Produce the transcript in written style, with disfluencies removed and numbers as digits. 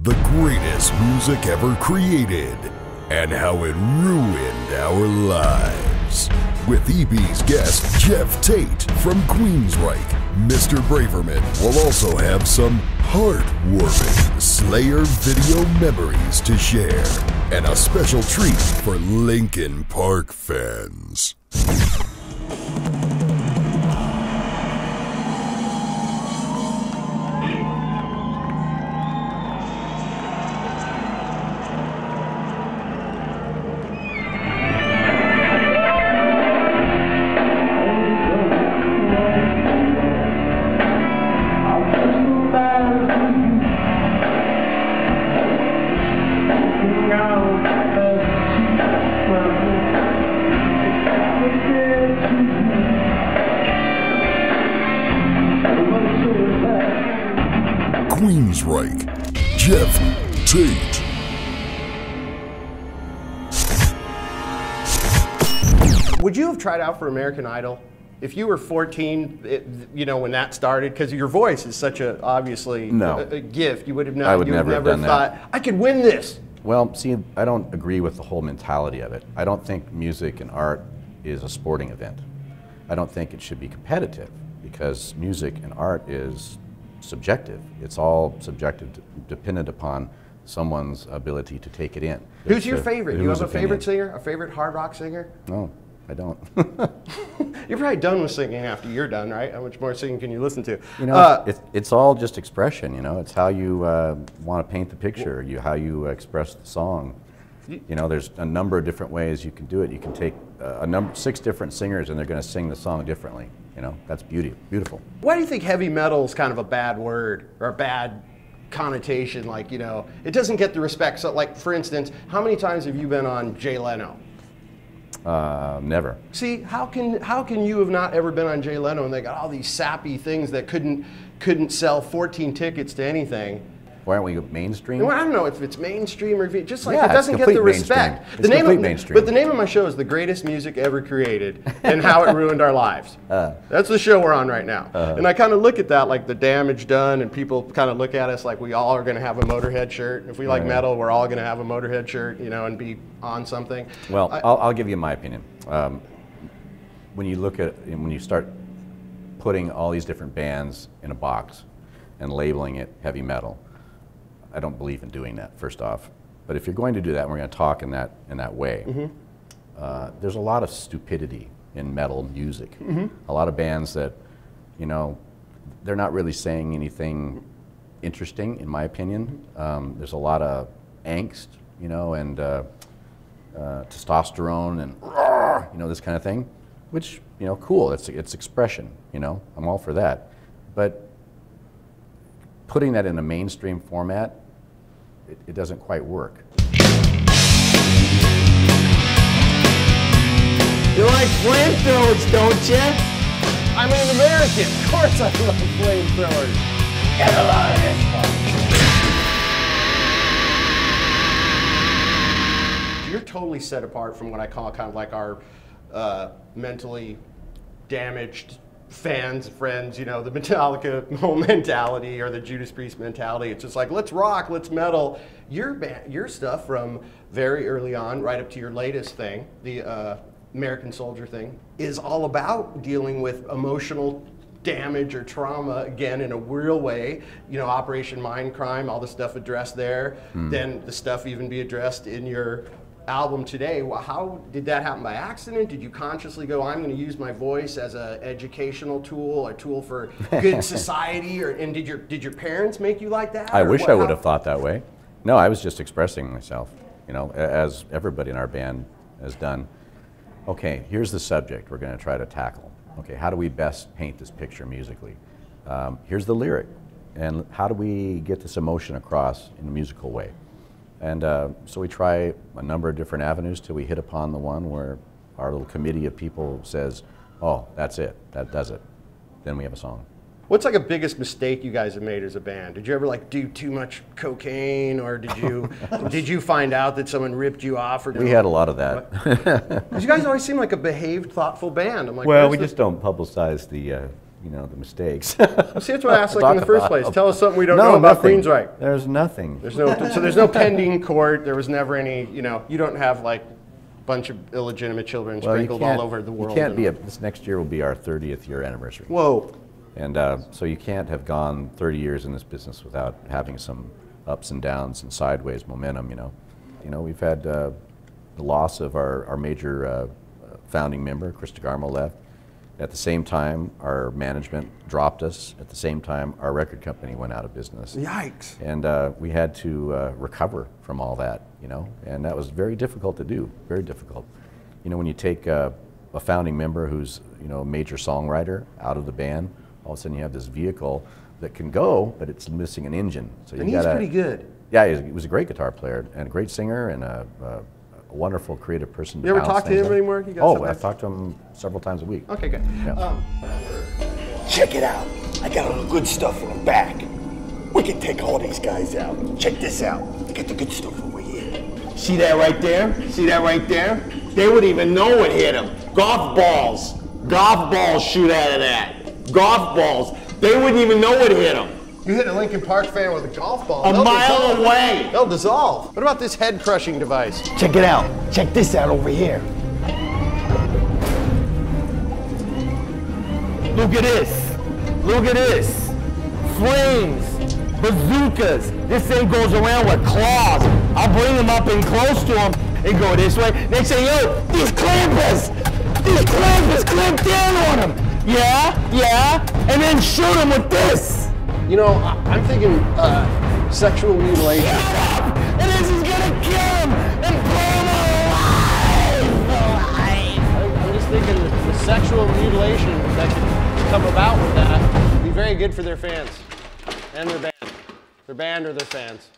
the greatest music ever created, and how it ruined our lives. With EB's guest, Geoff Tate from Queensryche, Mr. Braverman will also have some heart-warming Slayer video memories to share, and a special treat for Linkin Park fans. Queensryche Geoff Tate. Would you have tried out for American Idol? If you were 14, you know, when that started, because your voice is such a, obviously, a gift, you would have I would never have done thought, that. I could win this. Well, see, I don't agree with the whole mentality of it. I don't think music and art is a sporting event. I don't think it should be competitive, because music and art is subjective. It's all subjective, dependent upon someone's ability to take it in. Who's your favorite? You have a favorite singer? A favorite hard rock singer? No, I don't. You're probably done with singing after you're done, right? How much more singing can you listen to? You know, it's all just expression, you know. It's how you want to paint the picture, how you express the song. You know, there's a number of different ways you can do it. You can take 6 different singers and they're going to sing the song differently. You know, that's beautiful. Why do you think heavy metal is kind of a bad word or a bad connotation? Like, you know, it doesn't get the respect. So, like, for instance, how many times have you been on Jay Leno? Never. See, how can you have not ever been on Jay Leno and they got all these sappy things that couldn't sell 14 tickets to anything? Why aren't we mainstream? Well, I don't know if it's mainstream or just like yeah, it doesn't get the respect. It's complete mainstream. But the name of my show is The Greatest Music Ever Created and How It Ruined Our Lives. That's the show we're on right now. And I kind of look at that like the damage done, and people kind of look at us like we all are going to have a Motorhead shirt. If we like metal, we're all going to have a Motorhead shirt, you know, and be on something. Well, I'll give you my opinion. When you start putting all these different bands in a box and labeling it heavy metal, I don't believe in doing that, first off. But if you're going to do that, and we're going to talk in that way, there's a lot of stupidity in metal music. A lot of bands that, you know, they're not really saying anything interesting, in my opinion. There's a lot of angst, you know, and testosterone and, you know, this kind of thing, which, you know, cool, it's expression, you know, I'm all for that. But putting that in a mainstream format, it doesn't quite work. You like flamethrowers, don't you? I'm an American. Of course I love flamethrowers. Get a lot of this one. You're totally set apart from what I call kind of like our mentally damaged fans, friends, you know, the Metallica mentality or the Judas Priest mentality. It's just like, let's rock, let's metal. Your stuff from very early on, right up to your latest thing, the American Soldier thing, is all about dealing with emotional damage or trauma, again, in a real way. You know, Operation Mindcrime, all the stuff addressed there. Then the stuff even be addressed in your album today. Well, how did that happen? By accident? Did you consciously go, I'm going to use my voice as an educational tool, a tool for good society? And did your parents make you like that? I wish I would have thought that way. No, I was just expressing myself, you know, as everybody in our band has done. Okay, here's the subject we're going to try to tackle. Okay, how do we best paint this picture musically? Here's the lyric, and how do we get this emotion across in a musical way? And so we try a number of different avenues till we hit upon the one where our little committee of people says, oh, that's it, that does it. Then we have a song. What's like a biggest mistake you guys have made as a band? Did you ever like do too much cocaine, or did you find out that someone ripped you off? Or we had a lot of that. You guys always seem like a behaved, thoughtful band. I'm like, well, we just don't publicize the you know, the mistakes. See, that's what I asked like in the first place. Tell us something we don't know about nothing. Queensryche. There's nothing. So there's no pending court. There was never any, you know, you don't have like a bunch of illegitimate children sprinkled all over the world. You can't be, this next year will be our 30th year anniversary. Whoa. And so you can't have gone 30 years in this business without having some ups and downs and sideways momentum, you know. You know, we've had the loss of our major founding member, Chris DeGarmo, left. At the same time, our management dropped us. At the same time, our record company went out of business. Yikes. And we had to recover from all that, you know, and that was very difficult to do, very difficult. You know, when you take a founding member who's, you know, a major songwriter out of the band, all of a sudden you have this vehicle that can go, but it's missing an engine. So and he's pretty good. Yeah, he was a great guitar player and a great singer and a wonderful creative person. You ever talk to him anymore? I've talked to him several times a week. Okay, good. Yeah. Check it out. I got all the good stuff in the back. We can take all these guys out. Check this out. I got the good stuff over here. See that right there? See that right there? They wouldn't even know what hit them. Golf balls. Golf balls shoot out of that. Golf balls. They wouldn't even know what hit them. You hit a Linkin Park fan with a golf ball. A mile away. They'll dissolve. What about this head-crushing device? Check it out. Check this out over here. Look at this. Look at this. Flames. Bazookas. This thing goes around with claws. I'll bring them up and close to them and go this way. They say, yo, these clampers clamp down on them. Yeah. And then shoot them with this. You know, I'm thinking sexual mutilation. Shut up! And this is gonna kill him and blow him alive! I'm just thinking the sexual mutilation that could come about with that would be very good for their fans and their band. Their band or their fans.